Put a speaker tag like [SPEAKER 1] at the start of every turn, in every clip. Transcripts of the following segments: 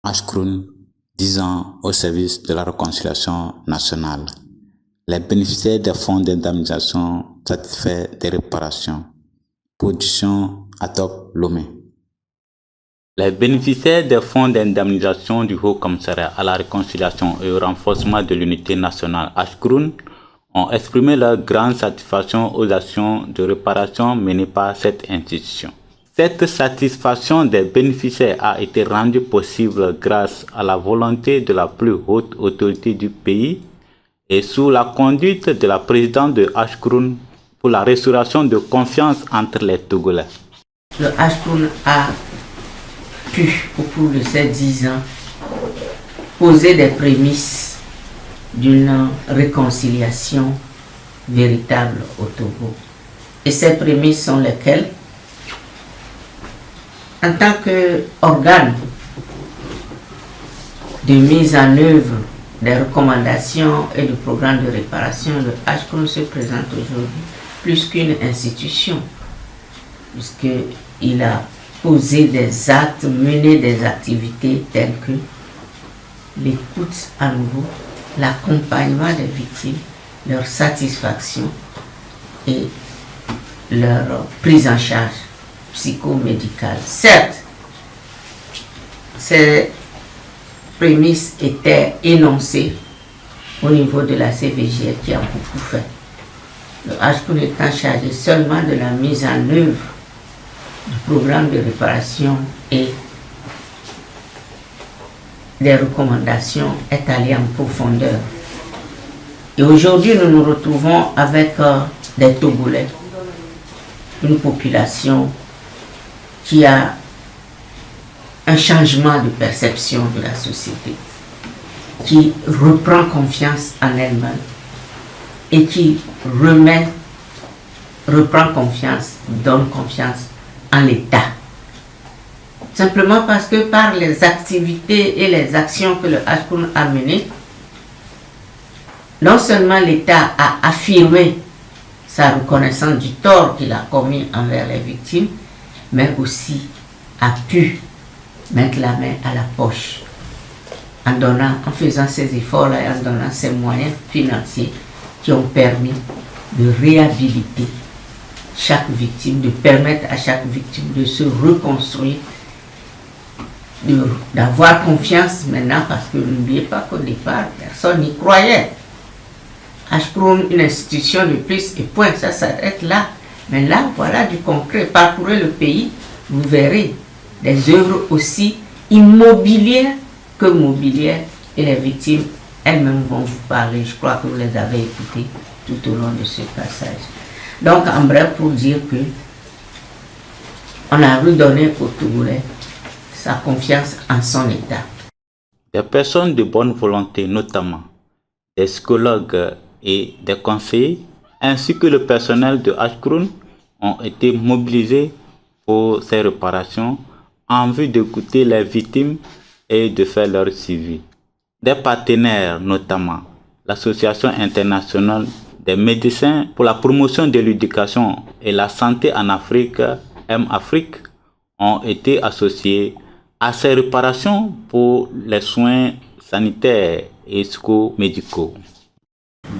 [SPEAKER 1] Ashkroun, 10 ans au service de la réconciliation nationale. Les bénéficiaires des fonds d'indemnisation satisfaits des réparations. Production Atop Lomé. Les bénéficiaires des fonds d'indemnisation du Haut Commissariat à la réconciliation et au renforcement de l'unité nationale Ashkroun ont exprimé leur grande satisfaction aux actions de réparation menées par cette institution. Cette satisfaction des bénéficiaires a été rendue possible grâce à la volonté de la plus haute autorité du pays et sous la conduite de la présidente de Ashkroun pour la restauration de confiance entre les Togolais.
[SPEAKER 2] Le Ashkroun a pu, au cours de ces 10 ans, poser des prémices d'une réconciliation véritable au Togo. Et ces prémices sont lesquelles? En tant qu'organe de mise en œuvre des recommandations et du programme de réparation, le Ashkroun se présente aujourd'hui plus qu'une institution, puisqu'il a posé des actes, mené des activités telles que l'écoute à nouveau, l'accompagnement des victimes, leur satisfaction et leur prise en charge psychomédicale. Certes, ces prémices étaient énoncées au niveau de la CVGF qui a beaucoup fait. Le Ashkroun étant chargé seulement de la mise en œuvre du programme de réparation et des recommandations est allé en profondeur. Et aujourd'hui, nous nous retrouvons avec des Togolais, une population qui a un changement de perception de la société, qui reprend confiance en elle-même et qui reprend confiance, donne confiance en l'État. Simplement parce que par les activités et les actions que le Ashkroun a menées, non seulement l'État a affirmé sa reconnaissance du tort qu'il a commis envers les victimes, mais aussi a pu mettre la main à la poche en faisant ces efforts-là et en donnant ces moyens financiers qui ont permis de réhabiliter chaque victime, de permettre à chaque victime de se reconstruire, d'avoir confiance maintenant, parce que n'oubliez pas qu'au départ, personne n'y croyait. Ashkroun, une institution de plus, et point, ça s'arrête là. Mais là, voilà du concret. Parcourez le pays, vous verrez des œuvres aussi immobilières que mobilières, et les victimes elles-mêmes vont vous parler. Je crois que vous les avez écoutées tout au long de ce passage. Donc, en bref, pour dire que on a redonné au Togolais sa confiance en son État.
[SPEAKER 1] Des personnes de bonne volonté, notamment des psychologues et des conseillers, ainsi que le personnel de Ashkroun, ont été mobilisés pour ces réparations en vue d'écouter les victimes et de faire leur suivi. Des partenaires, notamment l'Association internationale des médecins pour la promotion de l'éducation et la santé en Afrique, M-Afrique, ont été associés à ces réparations pour les soins sanitaires et psychomédicaux.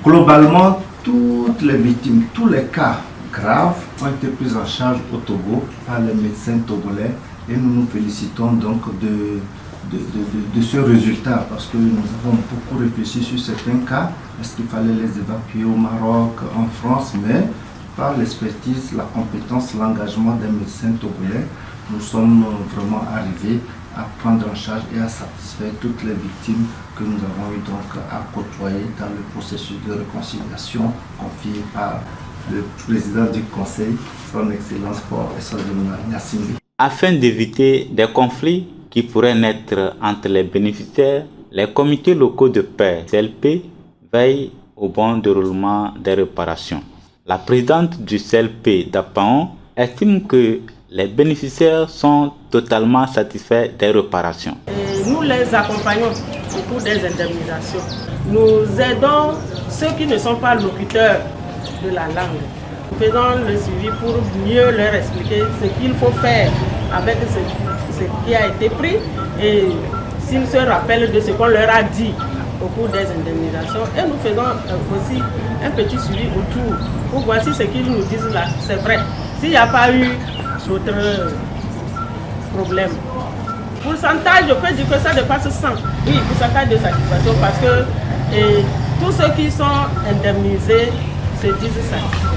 [SPEAKER 3] Globalement, toutes les victimes, tous les cas graves ont été pris en charge au Togo par les médecins togolais et nous nous félicitons donc de ce résultat parce que nous avons beaucoup réfléchi sur certains cas. Est-ce qu'il fallait les évacuer au Maroc, en France, mais par l'expertise, la compétence, l'engagement des médecins togolais, nous sommes vraiment arrivés à prendre en charge et à satisfaire toutes les victimes que nous avons eu donc à côtoyer dans le processus de réconciliation confié par le président du Conseil, son Excellence Fort Essodouna Gnassingbé.
[SPEAKER 1] Afin d'éviter des conflits qui pourraient naître entre les bénéficiaires, les comités locaux de paix, CLP, veillent au bon déroulement des réparations. La présidente du CLP d'Apaon estime que les bénéficiaires sont totalement satisfaits des réparations.
[SPEAKER 4] Nous les accompagnons au cours des indemnisations. Nous aidons ceux qui ne sont pas locuteurs de la langue. Nous faisons le suivi pour mieux leur expliquer ce qu'il faut faire avec ce qui a été pris et s'ils se rappellent de ce qu'on leur a dit au cours des indemnisations. Et nous faisons aussi un petit suivi autour pour voir si ce qu'ils nous disent là, c'est vrai. S'il n'y a pas eu d'autres problèmes. Pourcentage, je peux dire que ça dépasse 100. Oui, pourcentage de satisfaction parce que tous ceux qui sont indemnisés se disent satisfaits.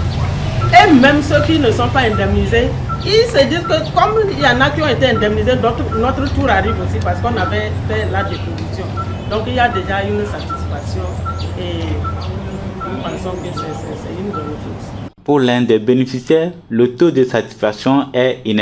[SPEAKER 4] Et même ceux qui ne sont pas indemnisés, ils se disent que comme il y en a qui ont été indemnisés, notre tour arrive aussi parce qu'on avait fait la déposition. Donc il y a déjà une satisfaction et nous pensons que c'est une bonne chose.
[SPEAKER 1] Pour l'un des bénéficiaires, le taux de satisfaction est inestimable.